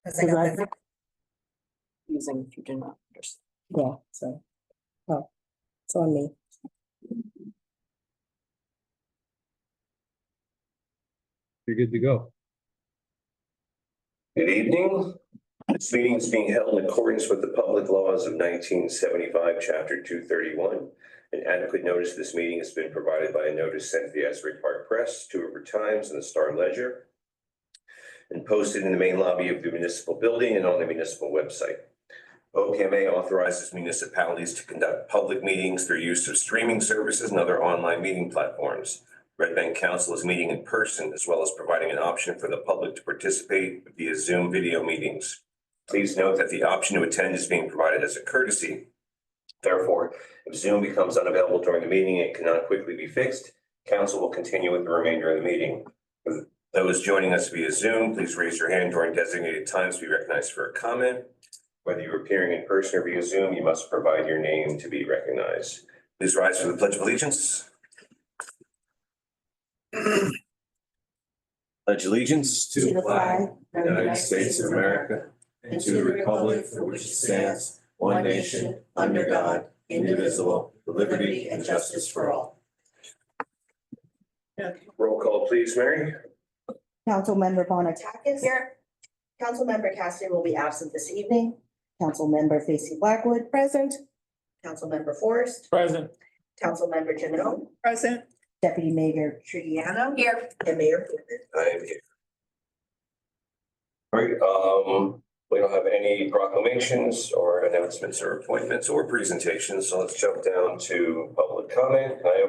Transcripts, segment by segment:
Cause I got the, Using if you do not understand. yeah, so, oh, it's on me. You're good to go. Good evening. This meeting is being held in accordance with the public laws of 1975, Chapter 231. An adequate notice of this meeting has been provided by a notice sent to the Asbury Park Press, Two River Times, and the Star Ledger, and posted in the main lobby of the municipal building and on the municipal website. OPMA authorizes municipalities to conduct public meetings through use of streaming services and other online meeting platforms. Red Bank Council is meeting in person, as well as providing an option for the public to participate via Zoom video meetings. Please note that the option to attend is being provided as a courtesy. Therefore, if Zoom becomes unavailable during the meeting and cannot quickly be fixed, council will continue with the remainder of the meeting. For those joining us via Zoom, please raise your hand during designated times to be recognized for a comment. Whether you're appearing in person or via Zoom, you must provide your name to be recognized. Please rise for the Pledge of Allegiance. Pledge allegiance To the flag of the United States of America and to the republic for which it stands, one nation, under God, indivisible, with liberty and justice for all. Roll call, please, Mary. Councilmember Bonatakis. Here. Councilmember Cassidy will be absent this evening. Councilmember Facey Blackwood, present. Councilmember Forrest, Present. Councilmember Janelle, Present. Deputy Mayor Tridiano. Here. And Mayor Portman. I am here. All right, we don't have any proclamations or announcements or appointments or presentations, so let's jump down to public comment. I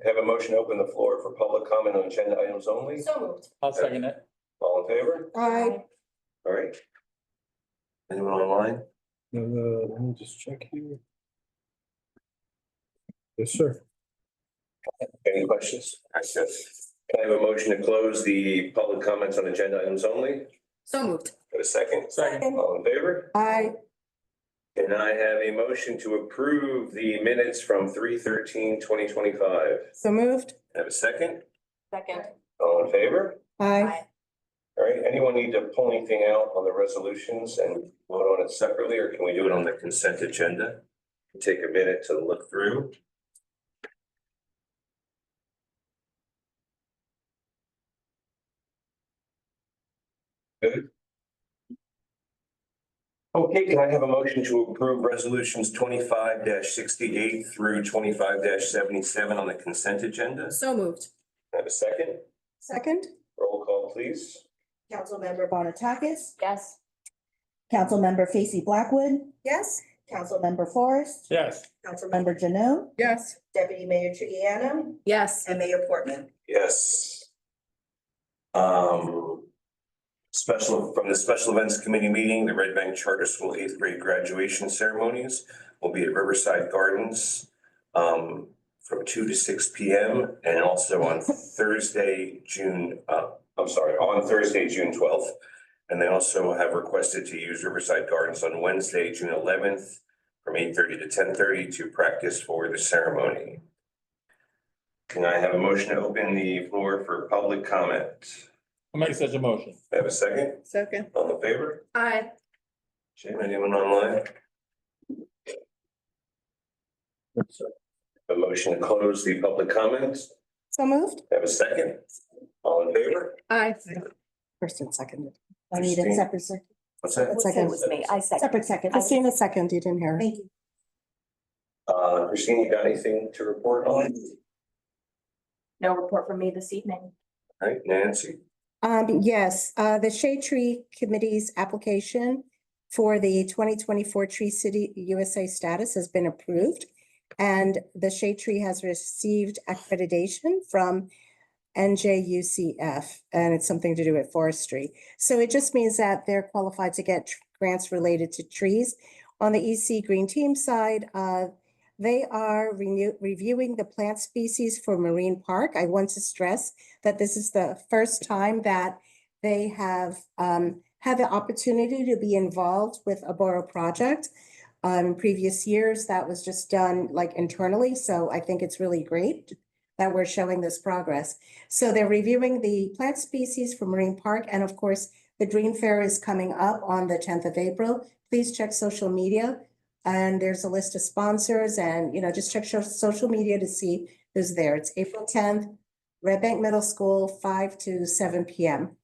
have a motion to open the floor for public comment on agenda items only. So moved. I'll second it. All in favor? Aye. All right. Anyone online? Let me just check here. Yes, sir. Any questions? Can I have a motion to close the public comments on agenda items only? So moved. Have a second? Second. All in favor? Aye. And I have a motion to approve the minutes from 3/13/2025. So moved. Have a second? Second. All in favor? Aye. All right, anyone need to pull anything out on the resolutions and vote on it separately, or can we do it on the consent agenda? Take a minute to look through. Good. Okay, can I have a motion to approve resolutions 25-68 through 25-77 on the consent agenda? So moved. Have a second? Second. Roll call, please. Councilmember Bonatakis. Yes. Councilmember Facey Blackwood. Yes. Councilmember Forrest. Yes. Councilmember Janelle. Yes. Deputy Mayor Tridiano. Yes. And Mayor Portman. Yes. From the Special Events Committee meeting, the Red Bank Charter School eighth grade graduation ceremonies will be at Riverside Gardens from 2 to 6 p.m. and also on Thursday, June 12th. And they also have requested to use Riverside Gardens on Wednesday, June 11th from 8:30 to 10:30 to practice for the ceremony. Can I have a motion to open the floor for public comment? I'll make such a motion. Have a second? Second. All in favor? Aye. Shane, anyone online? A motion to close the public comments. So moved. Have a second? All in favor? Aye. First and second. I need a Christine. separate second. What's that? Second. It was me. I second. Separate second. Christina second. You didn't hear. her. Thank you. Christine, you got anything to report on? No report from me this evening. All right, Nancy? Yes, the Shade Tree Committee's application for the 2024 Tree City USA status has been approved. And the Shade Tree has received accreditation from NJUCF, and it's something to do with forestry. So it just means that they're qualified to get grants related to trees. On the EC Green Team side, they are reviewing the plant species for Marine Park. I want to stress that this is the first time that they have had the opportunity to be involved with a borough project. In previous years, that was just done like internally. So I think it's really great that we're showing this progress. So they're reviewing the plant species for Marine Park and of course, The Green Fair is coming up on the 10th of April. Please check social media. And there's a list of sponsors and, just check social media to see who's there. It's April 10th, Red Bank Middle School, 5 to 7 p.m.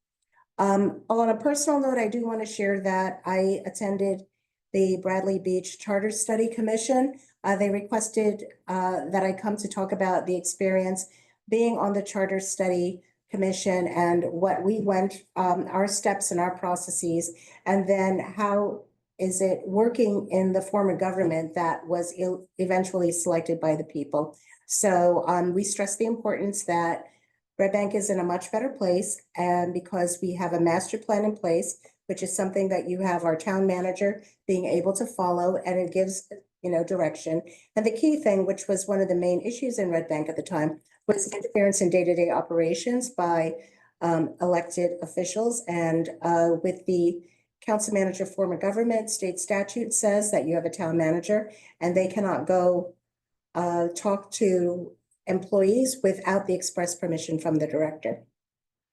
On a personal note, I do want to share that I attended the Bradley Beach Charter Study Commission. They requested that I come to talk about the experience being on the Charter Study Commission and what we went, our steps and our processes, and then how is it working in the form of government that was eventually selected by the people. So we stress the importance that Red Bank is in a much better place, and because we have a master plan in place, which is something that you have our town manager being able to follow, and it gives, direction. And the key thing, which was one of the main issues in Red Bank at the time, was interference in day-to-day operations by elected officials. And with the council manager form of government, state statute says that you have a town manager and they cannot go talk to employees without the express permission from the director.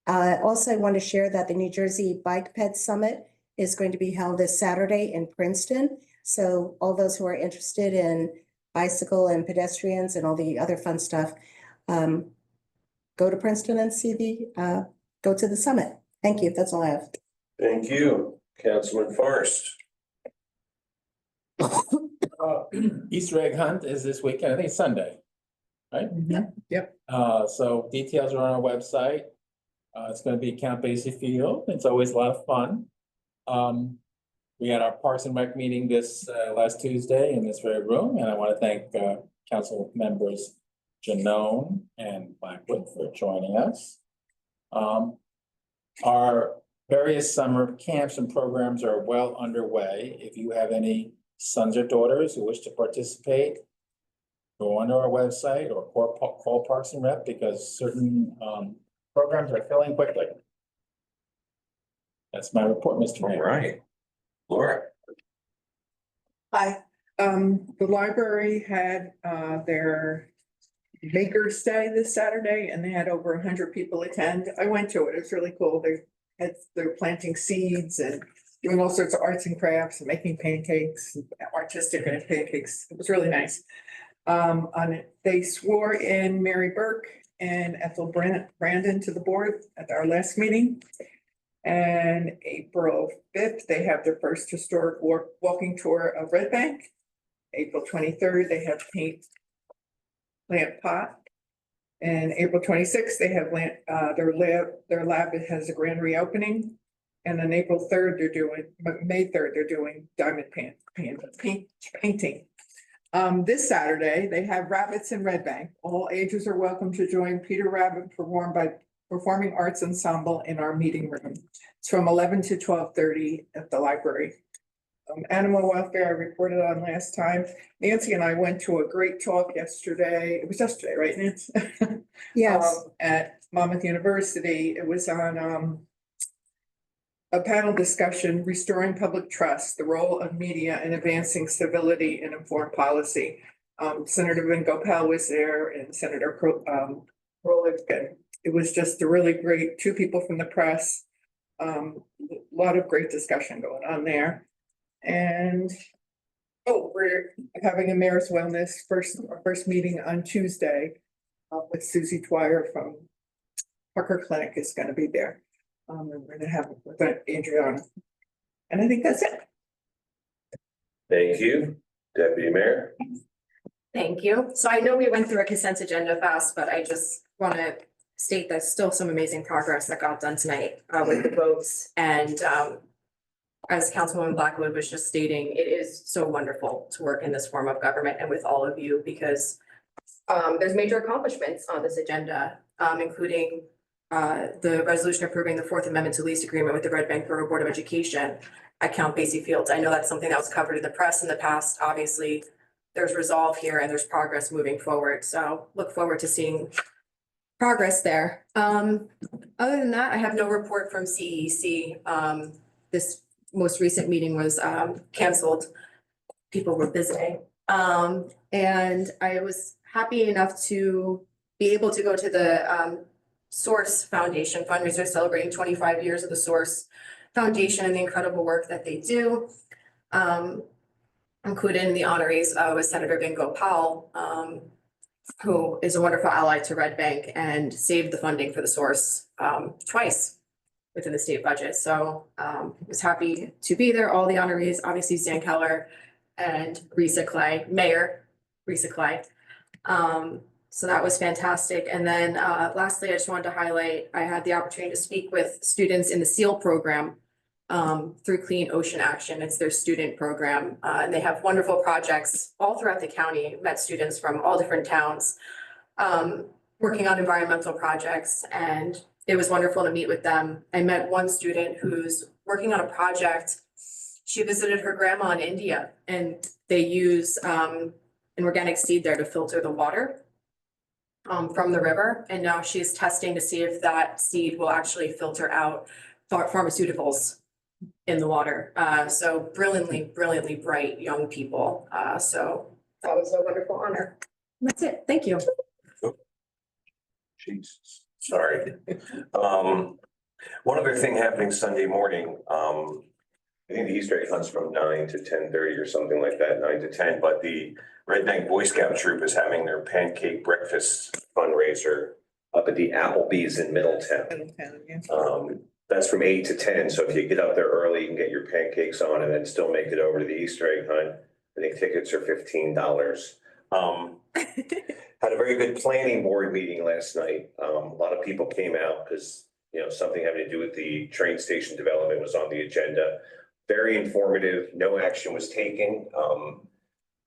Also, I want to share that the New Jersey Bike Ped Summit is going to be held this Saturday in Princeton. So all those who are interested in bicycle and pedestrians and all the other fun stuff, go to Princeton and go to the summit. Thank you. That's all I have. Thank you, Councilman Forrest. Easter egg hunt is this weekend. I think it's Sunday, right? Yep. So details are on our website. It's going to be at Camp Basie Field. It's always a lot of fun. We had our Parks and Rec meeting this last Tuesday in this very room, and I want to thank council members Janone and Blackwood for joining us. Our various summer camps and programs are well underway. If you have any sons or daughters who wish to participate, go onto our website or call Parks and Rec, because certain programs are filling quickly. That's my report, Mr. All Mayor. right. Laura. Hi, the library had their Maker's Day this Saturday and they had over 100 people attend. I went to it. It was really cool. They're planting seeds and doing all sorts of arts and crafts and making pancakes, artistic and pancakes. It was really nice. They swore in Mary Burke and Ethel Brandon to the board at our last meeting. And April 5th, they have their first historic walking tour of Red Bank. April 23rd, they have plant pot. And April 26th, they have their lab has a grand reopening. And then April 3rd, May 3rd, they're doing diamond painting. This Saturday, they have rabbits in Red Bank. All ages are welcome to join Peter Rabbit Performing Arts Ensemble in our meeting room. It's from 11 to 12:30 at the library. Animal welfare, I reported on last time. Nancy and I went to a great talk yesterday. It was yesterday, right, Nancy? Yes. At Monmouth University. It was on a panel discussion, Restoring Public Trust, the Role of Media in Advancing Civility and Informed Policy. Senator Van Gopal was there and Senator Krolik. It was just a really great, two people from the press. A lot of great discussion going on there. And we're having a mayor's wellness first meeting on Tuesday with Susie Dwyer from Parker Clinic is going to be there. And we're going to have it with Adriana. And I think that's it. Thank you, Deputy Mayor. Thank you. So I know we went through a consent agenda fast, but I just want to state that still some amazing progress that got done tonight with the votes. And as Councilwoman Blackwood was just stating, it is so wonderful to work in this form of government and with all of you, because there's major accomplishments on this agenda, including the resolution approving the Fourth Amendment to lease agreement with the Red Bank Borough Board of Education at Count Basie Fields. I know that's something that was covered in the press in the past. Obviously, there's resolve here and there's progress moving forward. So look forward to seeing progress there. Other than that, I have no report from CEC. This most recent meeting was canceled. People were visiting. And I was happy enough to be able to go to the Source Foundation fundraiser celebrating 25 years of the Source Foundation and the incredible work that they do. Included in the honorees was Senator Bingo Powell, who is a wonderful ally to Red Bank and saved the funding for the source twice within the state budget. So was happy to be there. All the honorees, obviously Stan Keller and Risa Clay, Mayor Risa Clay. So that was fantastic. And then lastly, I just wanted to highlight, I had the opportunity to speak with students in the SEAL program through Clean Ocean Action. It's their student program. And they have wonderful projects all throughout the county. Met students from all different towns working on environmental projects. And it was wonderful to meet with them. I met one student who's working on a project. She visited her grandma in India, and they use an organic seed there to filter the water from the river. And now she's testing to see if that seed will actually filter out pharmaceuticals in the water. So brilliantly bright young people. So that was a wonderful honor. That's it. Thank you. Jesus, sorry. One other thing happening Sunday morning, I think the Easter egg hunt's from 9 to 10:30 or something like that, 9 to 10, but the Red Bank Boy Scout Troop is having their pancake breakfast fundraiser up at the Applebee's in Middletown. That's from 8 to 10, so if you get up there early, you can get your pancakes on and then still make it over to the Easter egg hunt. I think tickets are $15. Had a very good planning board meeting last night. A lot of people came out because, something having to do with the train station development was on the agenda. Very informative, no action was taken.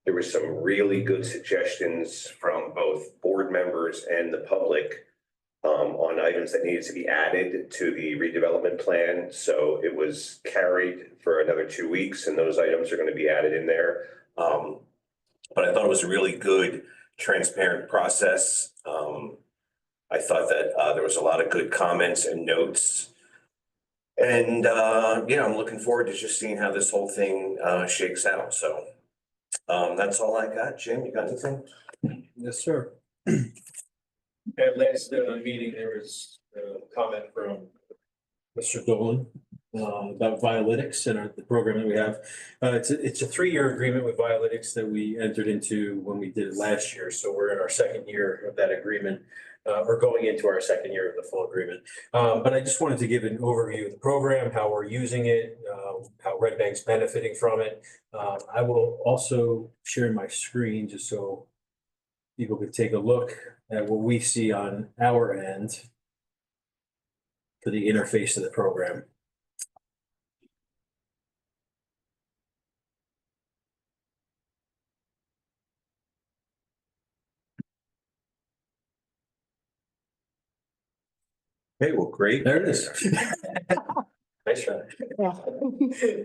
There were some really good suggestions from both board members and the public on items that needed to be added to the redevelopment plan. So it was carried for another 2 weeks, and those items are going to be added in there. But I thought it was a really good, transparent process. I thought that there was a lot of good comments and notes. And I'm looking forward to just seeing how this whole thing shakes out. So that's all I got. Jim, you got anything? Yes, sir. At last meeting, there was a comment from Mr. Dolan about Violytics and the program that we have. It's a 3-year agreement with Violytics that we entered into when we did it last year. So we're in our second year of that agreement, or going into our second year of the full agreement. But I just wanted to give an overview of the program, how we're using it, how Red Bank's benefiting from it. I will also share my screen just so people could take a look at what we see on our end for the interface of the program. Okay, well, great. There it is. Nice try.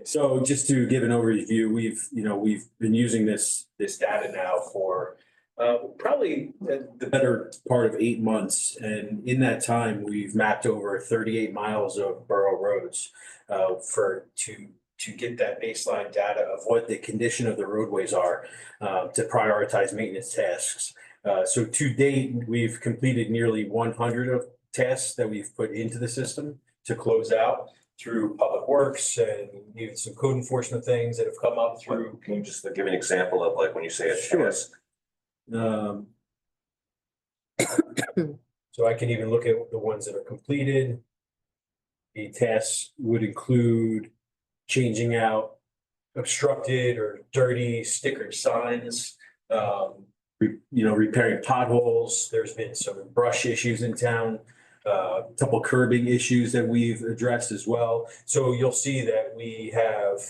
So just to give an overview, we've been using this data now for probably the better part of 8 months. And in that time, we've mapped over 38 miles of borough roads to get that baseline data of what the condition of the roadways are to prioritize maintenance tasks. So to date, we've completed nearly 100 of tasks that we've put into the system to close out through public works and even some code enforcement things that have come up through. Can you just give an example of like when you say a Sure. task? So I can even look at the ones that are completed. The tasks would include changing out obstructed or dirty sticker signs, repairing potholes. There's been some brush issues in town, a couple curbing issues that we've addressed as well. So you'll see that we have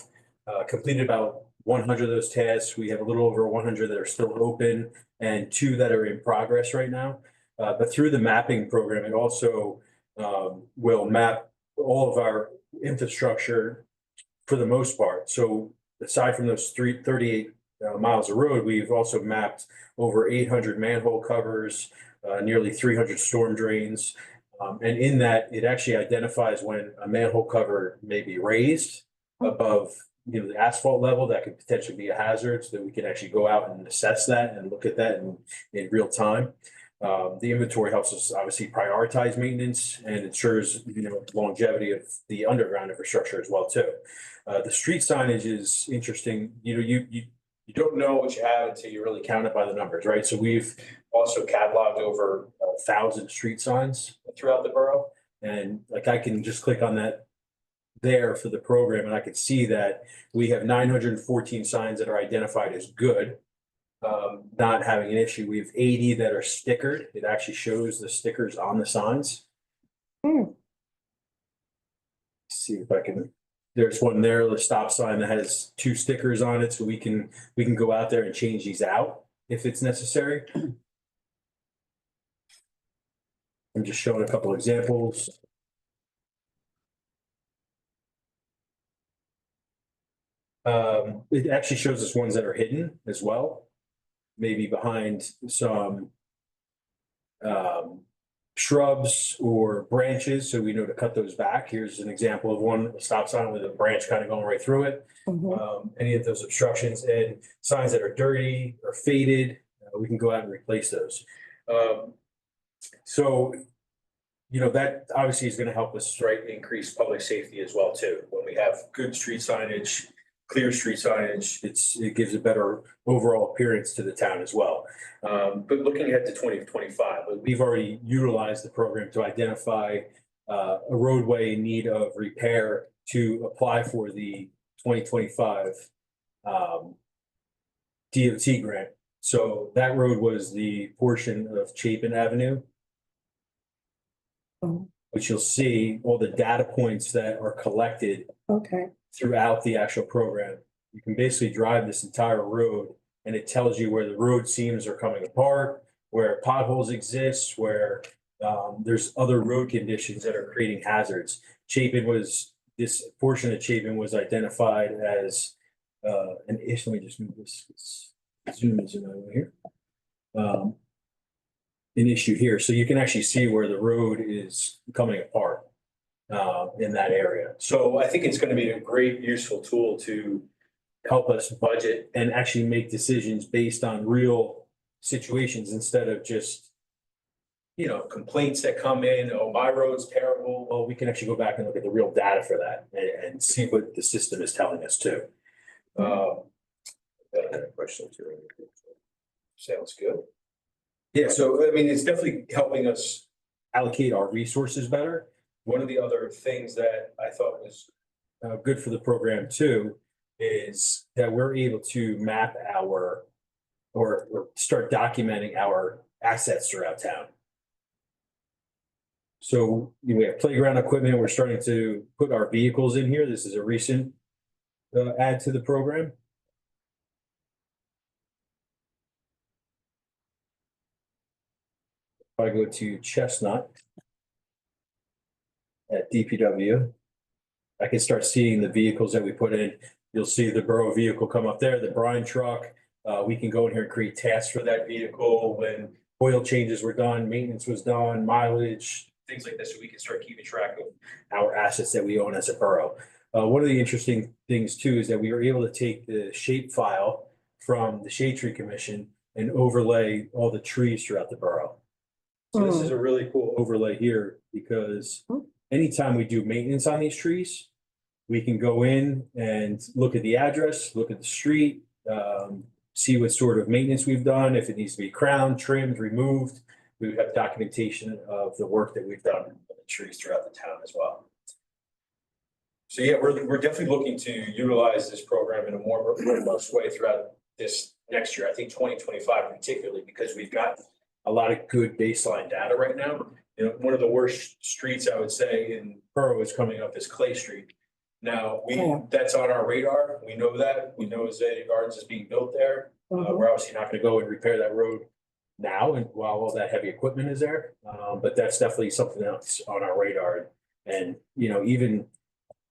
completed about 100 of those tasks. We have a little over 100 that are still open and 2 that are in progress right now. But through the mapping program, it also will map all of our infrastructure for the most part. So aside from those 38 miles of road, we've also mapped over 800 manhole covers, nearly 300 storm drains. And in that, it actually identifies when a manhole cover may be raised above the asphalt level. That could potentially be a hazard, so that we can actually go out and assess that and look at that in real time. The inventory helps us obviously prioritize maintenance and ensures, longevity of the underground infrastructure as well too. The street signage is interesting. You don't know what you have until you really count it by the numbers, right? So we've also cataloged over 1,000 street signs throughout the borough. And like I can just click on that there for the program and I can see that we have 914 signs that are identified as good. Not having an issue. We have 80 that are stickered. It actually shows the stickers on the signs. See if I can, there's one there, the stop sign that has 2 stickers on it, so we can go out there and change these out if it's necessary. I'm just showing a couple examples. It actually shows us ones that are hidden as well, maybe behind some shrubs or branches, so we know to cut those back. Here's an example of one, a stop sign with a branch kind of going right through it. Any of those obstructions and signs that are dirty or faded, we can go out and replace those. So, that obviously is going to help us, right, increase public safety as well too. When we have good street signage, clear street signage, it gives a better overall appearance to the town as well. But looking ahead to 2025, we've already utilized the program to identify a roadway in need of repair to apply for the 2025 DOT grant. So that road was the portion of Chapin Avenue, which you'll see all the data points that are collected throughout the actual program. You can basically drive this entire road and it tells you where the road seams are coming apart, where potholes exist, where there's other road conditions that are creating hazards. This portion of Chapin was identified as an issue. Let me just move this. Zoom is in over here. An issue here. So you can actually see where the road is coming apart in that area. So I think it's going to be a great, useful tool to help us budget and actually make decisions based on real situations instead of just, complaints that come in. Oh, my road's terrible. Well, we can actually go back and look at the real data for that and see what the system is telling us too. Question too. Sounds good. Yeah, so I mean, it's definitely helping us allocate our resources better. One of the other things that I thought was good for the program too is that we're able to map or start documenting our assets throughout town. So we have playground equipment. We're starting to put our vehicles in here. This is a recent add to the program. If I go to Chestnut at DPW, I can start seeing the vehicles that we put in. You'll see the borough vehicle come up there, the brine truck. We can go in here and create tasks for that vehicle when oil changes were done, maintenance was done, mileage, things like this. So we can start keeping track of our assets that we own as a borough. One of the interesting things too is that we were able to take the shape file from the Shade Tree Commission and overlay all the trees throughout the borough. So this is a really cool overlay here because anytime we do maintenance on these trees, we can go in and look at the address, look at the street, see what sort of maintenance we've done, if it needs to be crowned, trimmed, removed. We have documentation of the work that we've done on the trees throughout the town as well. So yeah, we're definitely looking to utilize this program in a more robust way throughout this next year. I think 2025 particularly, because we've got a lot of good baseline data right now. One of the worst streets I would say in borough is coming up is Clay Street. Now that's on our radar. We know that. We know Azalea Gardens is being built there. We're obviously not going to go and repair that road now and while all that heavy equipment is there. But that's definitely something else on our radar. And, even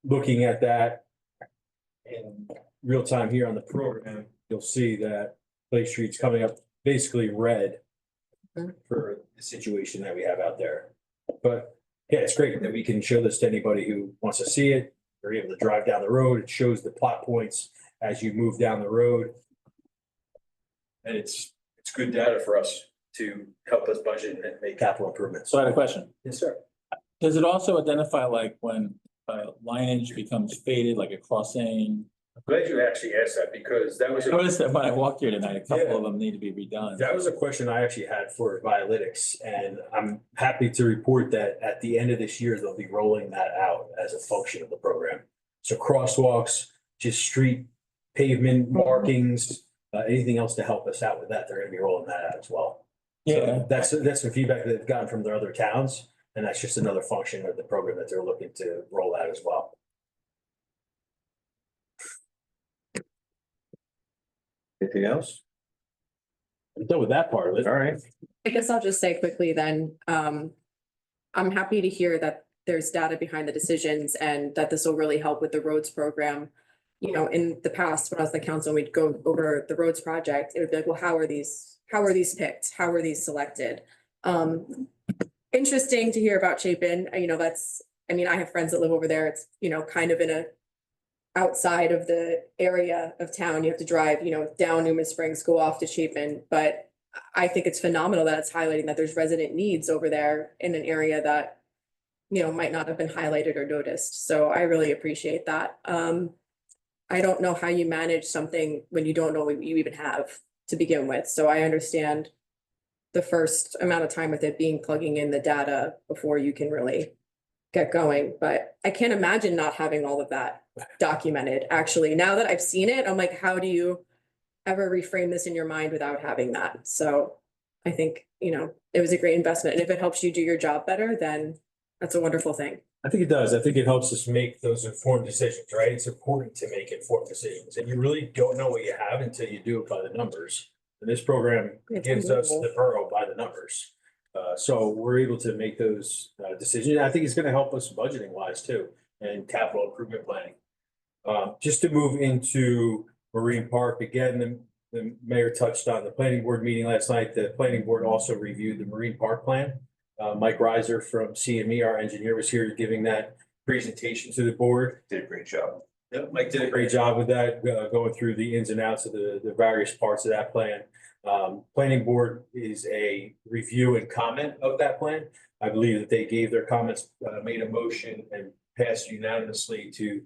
looking at that in real time here on the program, you'll see that Clay Street's coming up basically red for the situation that we have out there. But yeah, it's great that we can show this to anybody who wants to see it. They're able to drive down the road. It shows the plot points as you move down the road. And it's good data for us to help us budget and make capital improvements. So I had a question. Yes, sir. Does it also identify like when lineage becomes faded, like a crossing? I'm glad you actually asked that because that was. I noticed that when I walked here tonight, a couple of them need to be redone. That was a question I actually had for Violytics, and I'm happy to report that at the end of this year, they'll be rolling that out as a function of the program. So crosswalks, just street pavement markings, anything else to help us out with that, they're gonna be rolling that out as well. So Yeah, that's some feedback that they've gotten from their other towns, and that's just another function of the program that they're looking to roll out as well. Anything else? I'm done with that part of it. All right. I guess I'll just say quickly then, I'm happy to hear that there's data behind the decisions and that this will really help with the roads program. You know, in the past, when I was the council, we'd go over the roads project, it would be like, well, how are these picked? How are these selected? Interesting to hear about Chapin, you know, I mean, I have friends that live over there. It's, you know, kind of in a outside of the area of town. You have to drive, you know, down Newman Springs, go off to Chapin, but I think it's phenomenal that it's highlighting that there's resident needs over there in an area that, you know, might not have been highlighted or noticed. So I really appreciate that. I don't know how you manage something when you don't know what you even have to begin with. So I understand the first amount of time with it being plugging in the data before you can really get going. But I can't imagine not having all of that documented. Actually, now that I've seen it, I'm like, how do you ever reframe this in your mind without having that? So I think, you know, it was a great investment. And if it helps you do your job better, then that's a wonderful thing. I think it does. I think it helps us make those informed decisions, right? It's important to make informed decisions, and you really don't know what you have until you do it by the numbers. And this program It's gives us unbelievable. the borough by the numbers. So we're able to make those decisions. I think it's gonna help us budgeting wise too, and capital improvement planning. Just to move into Marine Park, again, the mayor touched on the planning board meeting last night. The planning board also reviewed the Marine Park plan. Mike Reiser from CME, our engineer, was here giving that presentation to the board. Did a great job. Yep, Mike did a great job with that, going through the ins and outs of the various parts of that plan. Planning board is a review and comment of that plan. I believe that they gave their comments, made a motion and passed unanimously to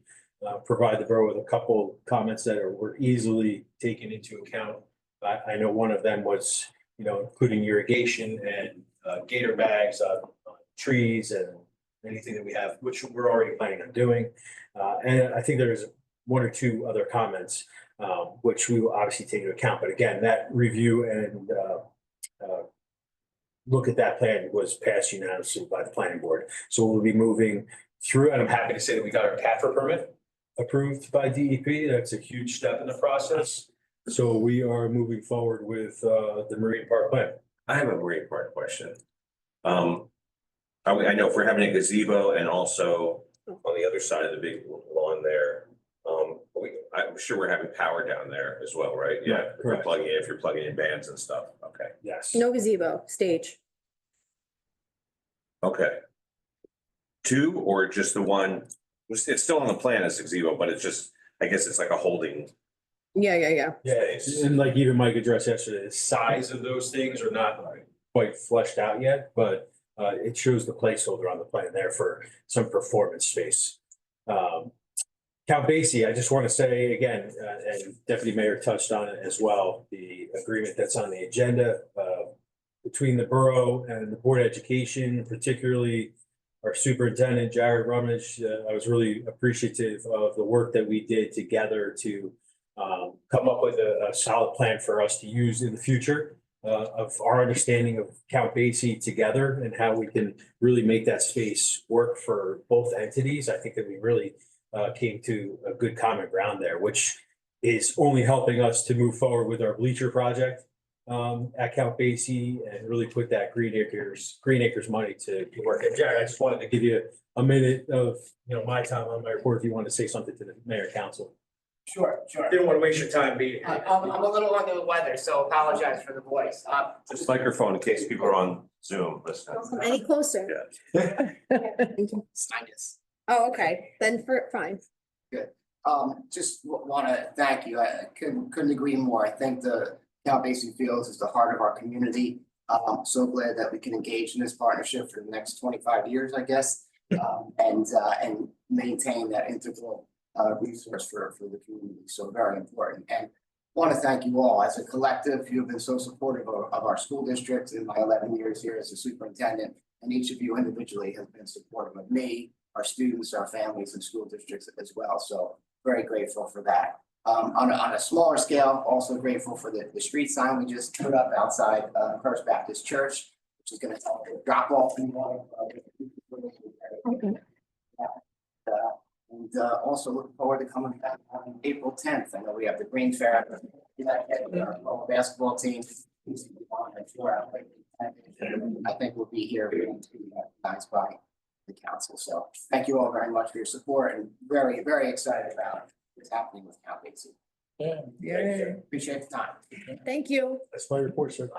provide the borough with a couple comments that were easily taken into account. I know one of them was, you know, including irrigation and gator bags on trees and anything that we have, which we're already planning on doing. And I think there's one or two other comments, which we will obviously take into account. But again, that review and look at that plan was passed unanimously by the planning board. So we'll be moving through, and I'm happy to say that we got our CAFR permit approved by DEP. That's a huge step in the process. So we are moving forward with the Marine Park plan. I have a Marine Park question. I know if we're having a gazebo and also on the other side of the big lawn there, I'm sure we're having power down there as well, right? Yeah, Right, correct. if you're plugging in bands and stuff, okay, Yes. No gazebo, stage. okay. Two or just the one, it's still on the plan as a gazebo, but it's just, I guess it's like a holding. Yeah. Yeah, and like even Mike addressed yesterday, the size of those things are not quite fleshed out yet, but it shows the placeholder on the plan there for some performance space. Count Basie, I just want to say again, and Deputy Mayor touched on it as well, the agreement that's on the agenda between the borough and the Board of Education, particularly our superintendent, Jared Rummage. I was really appreciative of the work that we did together to come up with a solid plan for us to use in the future of our understanding of Count Basie together and how we can really make that space work for both entities. I think that we really came to a good common ground there, which is only helping us to move forward with our bleacher project at Count Basie and really put that Green Acres money to work. And Jared, I just wanted to give you a minute of, you know, my time on my report if you want to say something to the mayor and council. Sure. Didn't want to waste your time being. I'm a little under the weather, so apologize for the voice. Just microphone in case people are on Zoom listening. Any closer? Sinus. Oh, okay, then fine. Just want to thank you. I couldn't agree more. I think the Count Basie Fields is the heart of our community. So glad that we can engage in this partnership for the next 25 years, I guess, and maintain that integral resource for the community. So very important. And want to thank you all as a collective. You have been so supportive of our school district in my 11 years here as a superintendent, and each of you individually has been supportive of me, our students, our families, and school districts as well. So very grateful for that. On a smaller scale, also grateful for the street sign we just put up outside First Baptist Church, which is going to help with drop off and also looking forward to coming back on April 10th. I know we have the Green Fair. Our local basketball team. I think we'll be here nice by the council. So thank you all very much for your support and very, very excited about what's happening with Camp AC. Yeah. Yay. Appreciate the time. Thank you. That's my report, sir.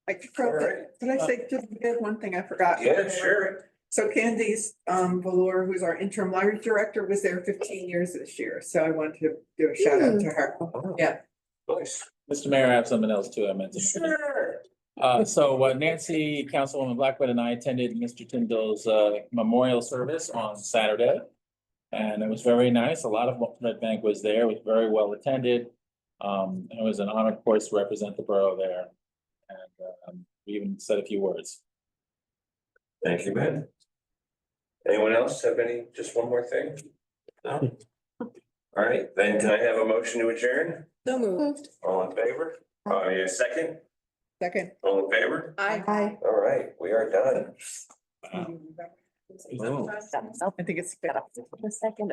Did I say just one thing I forgot? Yeah, sure. So Candice Valor, who's our interim library director, was there 15 years this year. So I wanted to do a shout out to her. Yeah. Nice. Mr. Mayor, I have something else too I meant to mention. So Nancy, Councilwoman Blackwood and I attended Mr. Tyndall's memorial service on Saturday. And it was very nice. A lot of Red Bank was there. It was very well attended. It was an honor, of course, to represent the borough there. And we even said a few words. Thank you, Ben. Anyone else have just one more thing? No? All right, then can I have a motion to adjourn? So moved. All in favor? Yeah, second? Second. All in favor? Aye. All right, we are done. Wow. I think it's. The second.